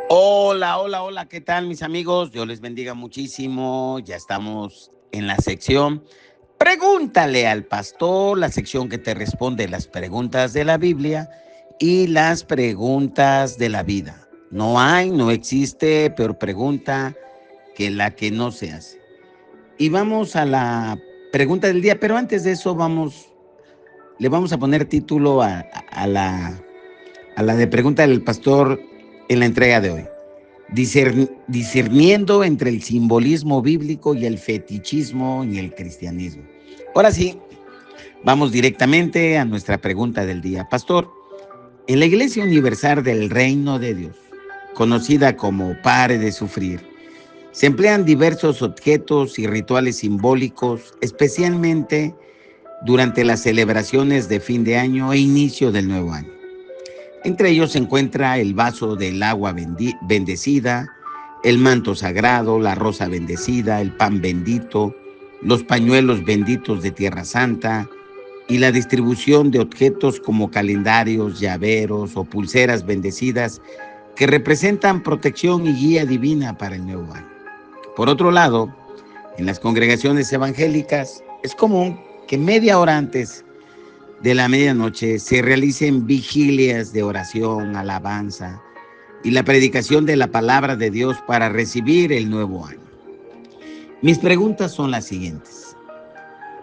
Hola, hola, hola, ¿qué tal mis amigos? Dios les bendiga muchísimo. Ya estamos en la sección Pregúntale al pastor, la sección que te responde las preguntas de la Biblia y las preguntas de la vida. No existe peor pregunta que la que no se hace. Y vamos a la pregunta del día, pero antes de eso le vamos a poner título a la de pregunta del pastor en la entrega de hoy. Discerniendo entre el simbolismo bíblico y el fetichismo en el cristianismo. Ahora sí, vamos directamente a nuestra pregunta del día. Pastor, en la Iglesia Universal del Reino de Dios, conocida como Pare de Sufrir, se emplean diversos objetos y rituales simbólicos, especialmente durante las celebraciones de fin de año e inicio del nuevo año. Entre ellos se encuentra el vaso del agua bendecida, el manto sagrado, la rosa bendecida, el pan bendito, los pañuelos benditos de Tierra Santa y la distribución de objetos como calendarios, llaveros o pulseras bendecidas que representan protección y guía divina para el nuevo año. Por otro lado, en las congregaciones evangélicas es común que media hora antes de la medianoche se realicen vigilias de oración, alabanza y la predicación de la palabra de Dios para recibir el nuevo año. Mis preguntas son las siguientes.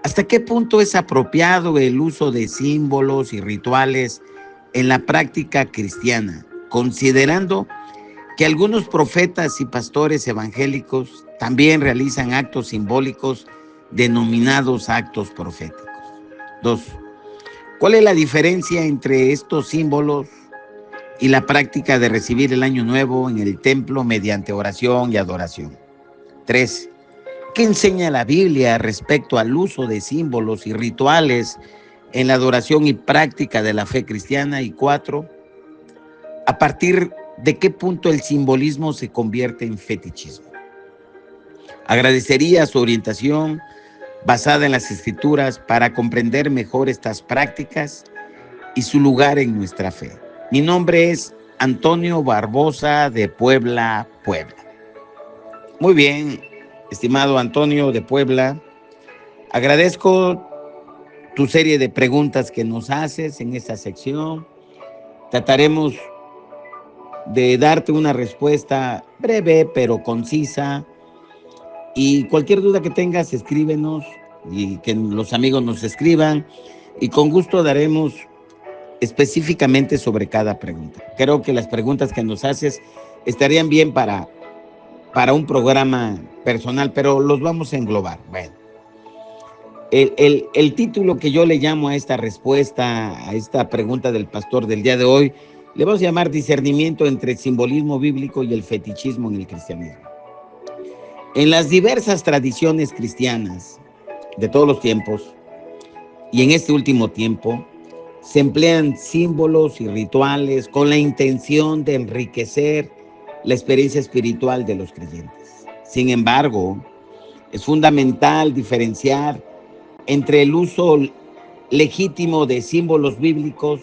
¿Hasta qué punto es apropiado el uso de símbolos y rituales en la práctica cristiana, considerando que algunos profetas y pastores evangélicos también realizan actos simbólicos denominados actos proféticos? 2. ¿Cuál es la diferencia entre estos símbolos y la práctica de recibir el año nuevo en el templo mediante oración y adoración? 3. ¿Qué enseña la Biblia respecto al uso de símbolos y rituales en la adoración y práctica de la fe cristiana? Y 4. ¿A partir de qué punto el simbolismo se convierte en fetichismo? Agradecería su orientación basada en las Escrituras para comprender mejor estas prácticas y su lugar en nuestra fe. Mi nombre es Antonio Barbosa de Puebla, Puebla. Muy bien, estimado Antonio de Puebla, agradezco tu serie de preguntas que nos haces en esta sección. Trataremos de darte una respuesta breve pero concisa, y cualquier duda que tengas, escríbenos y que los amigos nos escriban y con gusto daremos específicamente sobre cada pregunta. Creo que las preguntas que nos haces estarían bien para un programa personal, pero los vamos a englobar. Bueno, el título que yo le llamo a esta respuesta, a esta pregunta del pastor del día de hoy, le vamos a llamar discernimiento entre el simbolismo bíblico y el fetichismo en el cristianismo. En las diversas tradiciones cristianas de todos los tiempos y en este último tiempo, se emplean símbolos y rituales con la intención de enriquecer la experiencia espiritual de los creyentes. Sin embargo, es fundamental diferenciar entre el uso legítimo de símbolos bíblicos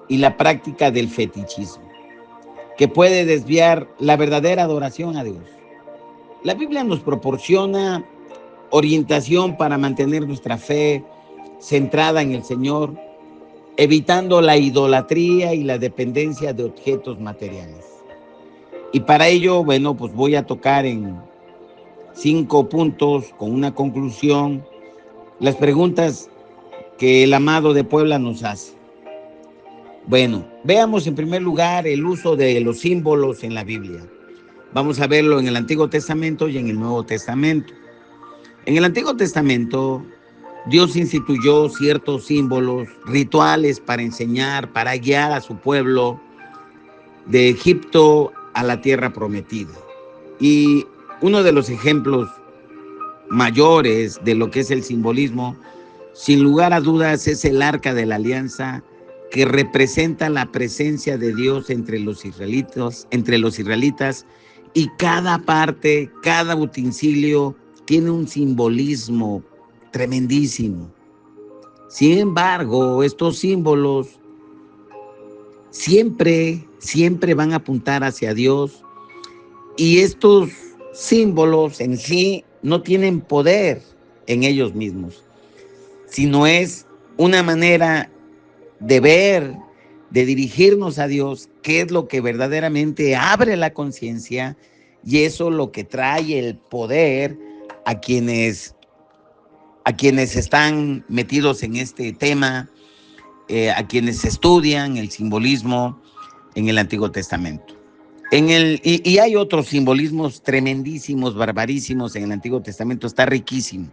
y la práctica del fetichismo, que puede desviar la verdadera adoración a Dios. La Biblia nos proporciona orientación para mantener nuestra fe centrada en el Señor, evitando la idolatría y la dependencia de objetos materiales. Y para ello, bueno, pues voy a tocar en 5 puntos con una conclusión las preguntas que el amado de Puebla nos hace. Bueno, veamos en primer lugar el uso de los símbolos en la Biblia. Vamos a verlo en el Antiguo Testamento y en el Nuevo Testamento. En el Antiguo Testamento, Dios instituyó ciertos símbolos, rituales para enseñar, para guiar a su pueblo de Egipto a la tierra prometida. Y uno de los ejemplos mayores de lo que es el simbolismo, sin lugar a dudas, es el Arca de la Alianza, que representa la presencia de Dios entre los israelitas, y cada parte, cada utensilio tiene un simbolismo tremendísimo. Sin embargo, estos símbolos siempre van a apuntar hacia Dios, y estos símbolos en sí no tienen poder en ellos mismos, sino es una manera de ver, de dirigirnos a Dios, que es lo que verdaderamente abre la conciencia, y eso lo que trae el poder a quienes están metidos en este tema, a quienes estudian el simbolismo en el Antiguo Testamento. Y hay otros simbolismos tremendísimos, barbarísimos en el Antiguo Testamento, está riquísimo,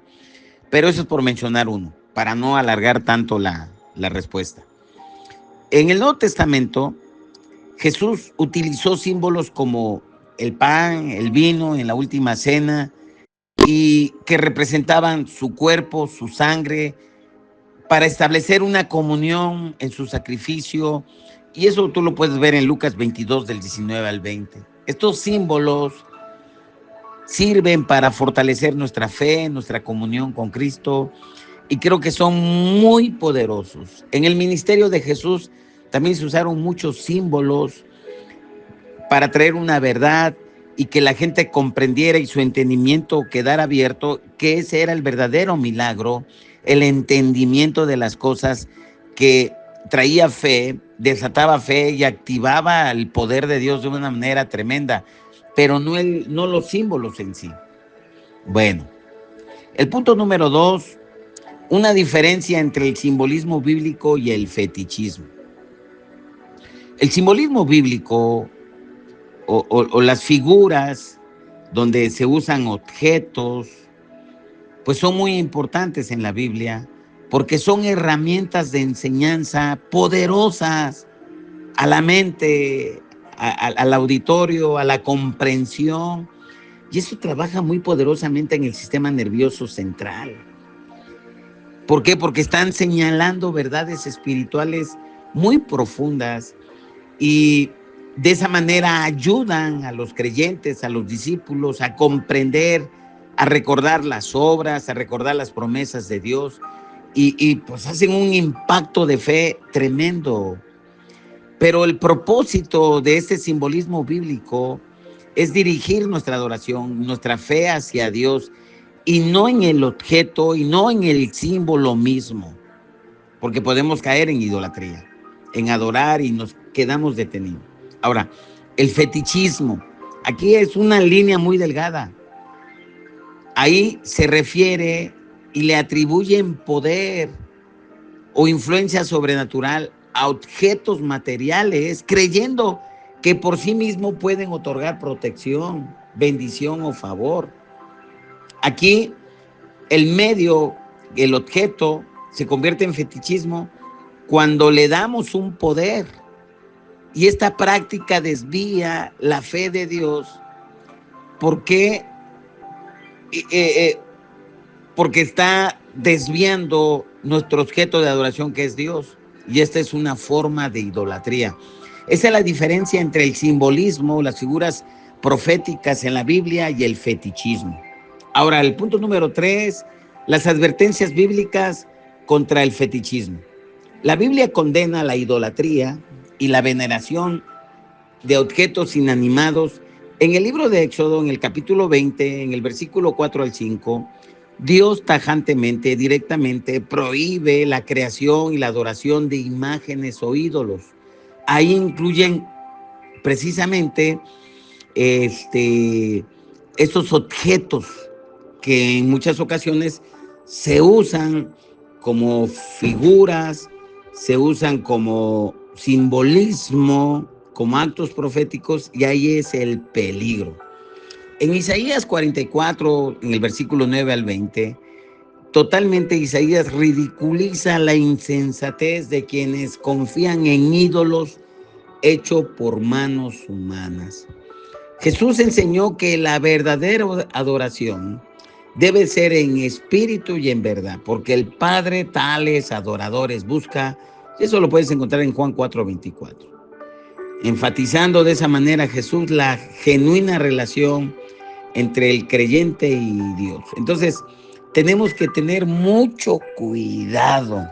pero eso es por mencionar uno, para no alargar tanto la respuesta. En el Nuevo Testamento, Jesús utilizó símbolos como el pan, el vino en la última cena, y que representaban su cuerpo, su sangre, para establecer una comunión en su sacrificio. Y eso tú lo puedes ver en Lucas 22, del 19 al 20. Estos símbolos sirven para fortalecer nuestra fe, nuestra comunión con Cristo, y creo que son muy poderosos. En el ministerio de Jesús también se usaron muchos símbolos para traer una verdad y que la gente comprendiera y su entendimiento quedara abierto, que ese era el verdadero milagro, el entendimiento de las cosas, que traía fe, desataba fe y activaba el poder de Dios de una manera tremenda, pero no los símbolos en sí. Bueno, el punto número 2, una diferencia entre el simbolismo bíblico y el fetichismo. El simbolismo bíblico o las figuras donde se usan objetos, pues son muy importantes en la Biblia, porque son herramientas de enseñanza poderosas a la mente, al auditorio, a la comprensión, y eso trabaja muy poderosamente en el sistema nervioso central. ¿Por qué? Porque están señalando verdades espirituales muy profundas, y de esa manera ayudan a los creyentes, a los discípulos, a comprender, a recordar las obras, a recordar las promesas de Dios, y pues hacen un impacto de fe tremendo. Pero el propósito de este simbolismo bíblico es dirigir nuestra adoración, nuestra fe hacia Dios, y no en el objeto y no en el símbolo mismo, porque podemos caer en idolatría, en adorar, y nos quedamos detenidos. Ahora, el fetichismo, aquí es una línea muy delgada. Ahí se refiere y le atribuyen poder o influencia sobrenatural a objetos materiales, creyendo que por sí mismo pueden otorgar protección, bendición o favor. Aquí el medio, el objeto, se convierte en fetichismo cuando le damos un poder, y esta práctica desvía la fe de Dios. ¿Por qué? Porque está desviando nuestro objeto de adoración, que es Dios, y esta es una forma de idolatría. Esa es la diferencia entre el simbolismo, las figuras proféticas en la Biblia, y el fetichismo. Ahora, el punto número 3, las advertencias bíblicas contra el fetichismo. La Biblia condena la idolatría y la veneración de objetos inanimados. En el libro de Éxodo, en el capítulo 20, en el versículo 4 al 5, Dios tajantemente, directamente, prohíbe la creación y la adoración de imágenes o ídolos. Ahí incluyen precisamente estos objetos que en muchas ocasiones se usan como figuras, se usan como simbolismo, como actos proféticos, y ahí es el peligro. En Isaías 44, en el versículo 9 al 20, totalmente Isaías ridiculiza la insensatez de quienes confían en ídolos hechos por manos humanas. Jesús enseñó que la verdadera adoración debe ser en espíritu y en verdad, porque el Padre tales adoradores busca. Eso lo puedes encontrar en Juan 4:24. Enfatizando de esa manera Jesús la genuina relación entre el creyente y Dios. Entonces, tenemos que tener mucho cuidado,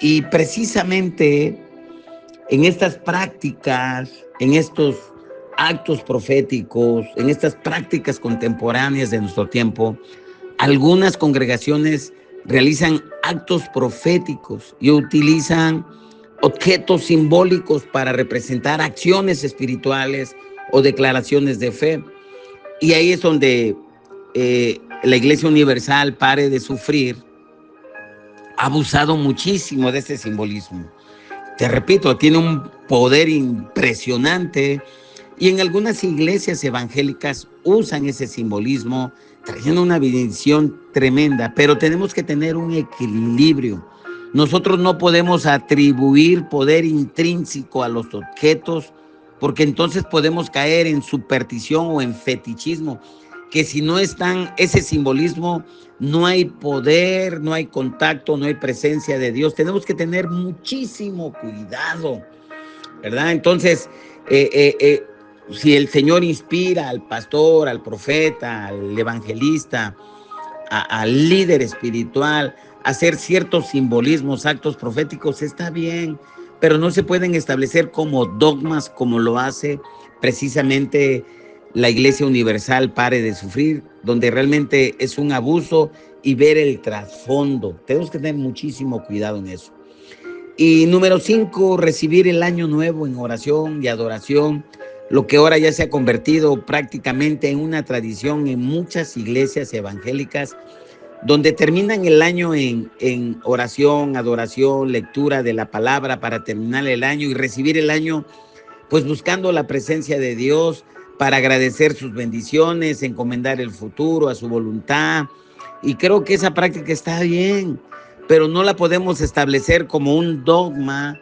y precisamente en estas prácticas, en estos actos proféticos, en estas prácticas contemporáneas de nuestro tiempo, algunas congregaciones realizan actos proféticos y utilizan objetos simbólicos para representar acciones espirituales o declaraciones de fe. Y ahí es donde la Iglesia Universal Pare de Sufrir ha abusado muchísimo de este simbolismo. Te repito, tiene un poder impresionante y en algunas iglesias evangélicas usan ese simbolismo trayendo una bendición tremenda, pero tenemos que tener un equilibrio. Nosotros no podemos atribuir poder intrínseco a los objetos porque entonces podemos caer en superstición o en fetichismo, que si no están ese simbolismo, no hay poder, no hay contacto, no hay presencia de Dios. Tenemos que tener muchísimo cuidado, ¿verdad? Entonces, si el Señor inspira al pastor, al profeta, al evangelista, al líder espiritual a hacer ciertos simbolismos, actos proféticos, está bien, pero no se pueden establecer como dogmas como lo hace precisamente la Iglesia Universal Pare de Sufrir, donde realmente es un abuso y ver el trasfondo. Tenemos que tener muchísimo cuidado en eso. Y número 5, recibir el año nuevo en oración y adoración, lo que ahora ya se ha convertido prácticamente en una tradición en muchas iglesias evangélicas, donde terminan el año en oración, adoración, lectura de la palabra para terminar el año y recibir el año, pues buscando la presencia de Dios para agradecer sus bendiciones, encomendar el futuro a su voluntad. Y creo que esa práctica está bien, pero no la podemos establecer como un dogma,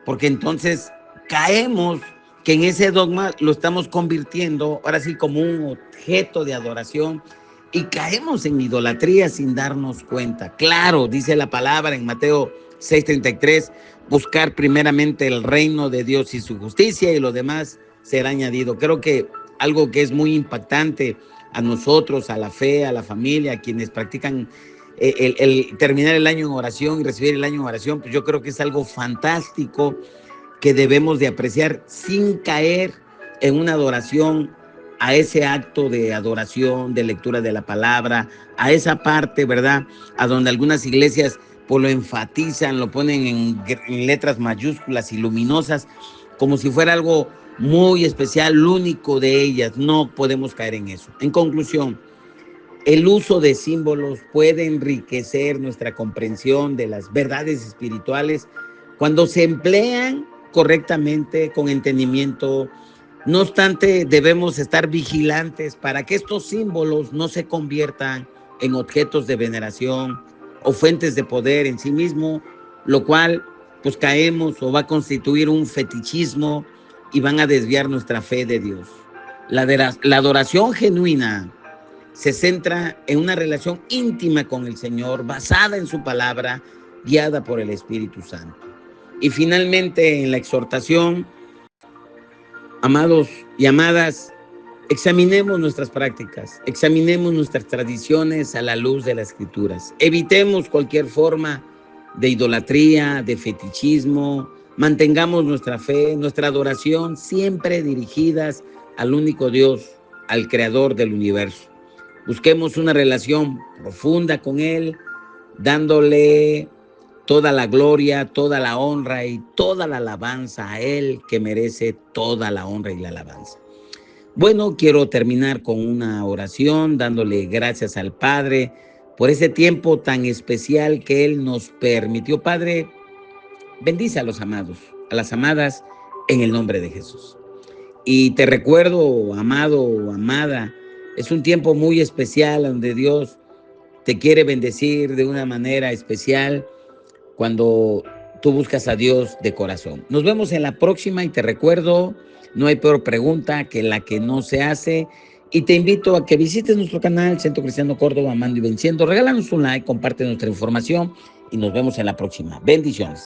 porque entonces caemos que en ese dogma lo estamos convirtiendo, ahora sí, como un objeto de adoración, y caemos en idolatría sin darnos cuenta. Claro, dice la palabra en Mateo 6:33, buscar primeramente el reino de Dios y su justicia y lo demás será añadido. Creo que algo que es muy impactante a nosotros, a la fe, a la familia, a quienes practican el terminar el año en oración y recibir el año en oración, pues yo creo que es algo fantástico que debemos de apreciar sin caer en una adoración a ese acto de adoración, de lectura de la palabra, a esa parte, ¿verdad? A donde algunas iglesias pues lo enfatizan, lo ponen en letras mayúsculas y luminosas, como si fuera algo muy especial, único de ellas. No podemos caer en eso. En conclusión, el uso de símbolos puede enriquecer nuestra comprensión de las verdades espirituales cuando se emplean correctamente, con entendimiento. No obstante, debemos estar vigilantes para que estos símbolos no se conviertan en objetos de veneración o fuentes de poder en sí mismo, lo cual pues caemos o va a constituir un fetichismo y van a desviar nuestra fe de Dios. La adoración genuina se centra en una relación íntima con el Señor, basada en su palabra, guiada por el Espíritu Santo. Y finalmente, en la exhortación, amados y amadas, examinemos nuestras prácticas, examinemos nuestras tradiciones a la luz de las Escrituras. Evitemos cualquier forma de idolatría, de fetichismo. Mantengamos nuestra fe, nuestra adoración siempre dirigidas al único Dios, al Creador del universo. Busquemos una relación profunda con Él, dándole toda la gloria, toda la honra y toda la alabanza a Él, que merece toda la honra y la alabanza. Bueno, quiero terminar con una oración dándole gracias al Padre por ese tiempo tan especial que Él nos permitió. Padre, bendice a los amados, a las amadas, en el nombre de Jesús. Y te recuerdo, amado o amada, es un tiempo muy especial donde Dios te quiere bendecir de una manera especial cuando tú buscas a Dios de corazón. Nos vemos en la próxima y te recuerdo, no hay peor pregunta que la que no se hace. Y te invito a que visites nuestro canal Centro Cristiano Córdoba, Amando y Venciendo. Regálanos un like, comparte nuestra información y nos vemos en la próxima. Bendiciones.